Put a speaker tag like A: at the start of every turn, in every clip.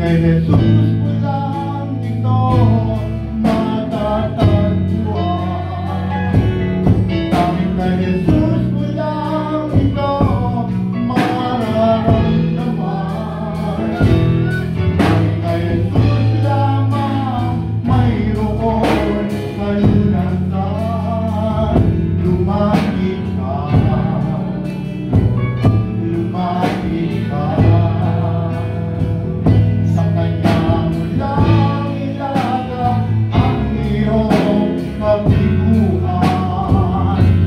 A: kay Jesus mo lang ito matatagpuan. Tanging kay Jesus mo lang ito mararamdaman. Tanging kay Jesus lamang mayroon kalunasan. Lumapit ka, lumapit ka. Sa Kanya mo lang ilagak ang iyong kabiguan.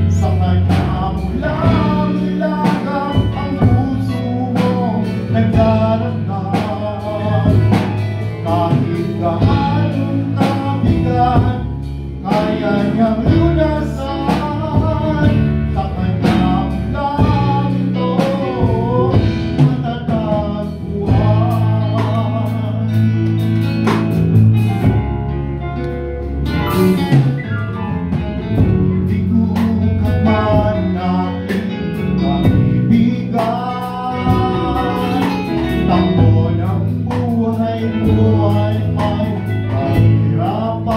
A: Sa Kanya mo lang ilagak ang puso mong nagdaragdag. Kahit gaanong kabigat, kaya niyang lunasan. Sa Kanya mo lang ito matatagpuan. Di ko ka man nakita kaibigan, takbo ng buhay mo ay may kahirapan.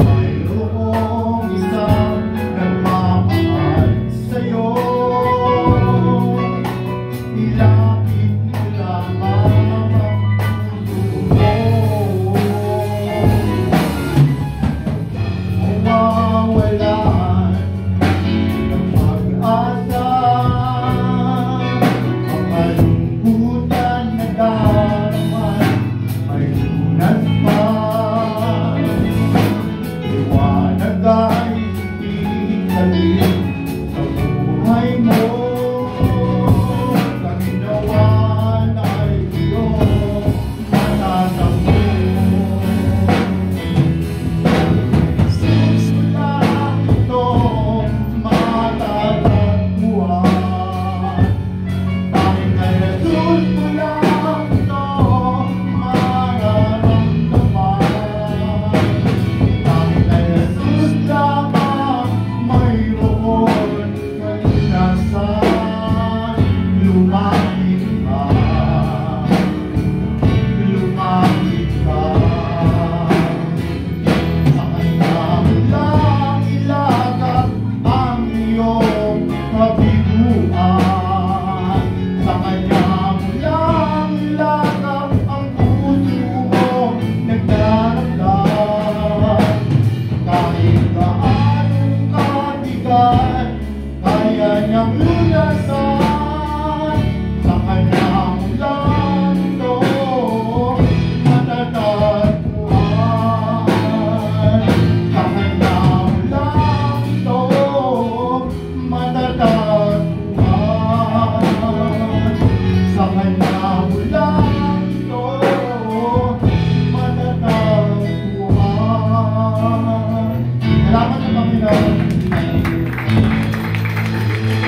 A: Mayroong isang nagmamahal sa'yo, ilapit mo lamang ang puso mo. Mawawalan ng pag-asa, ang kalungkutan na daraman may lunas pa. Liwanag ay ikalin sa buhay mo. Panginoon ay iyong matatagpo. Jesus mo lang ito matatagpuan. Tanging kay Jesus mo lang ito mararamdaman. Tanging kay Jesus lamang mayroon kalunasan. Lumapit ka, lumapit ka. Sa Kanya mo lang ilagak ang iyong kabiguan. Sa Kanya mo lang ilagak ang puso mong nagdaragdag. Kahit gaanong kabigat, kaya niyang lunasan. Sa Kanya mo lang ito matatagpuan. Sa Kanya mo lang ito matatagpuan. Sa Kanya mo lang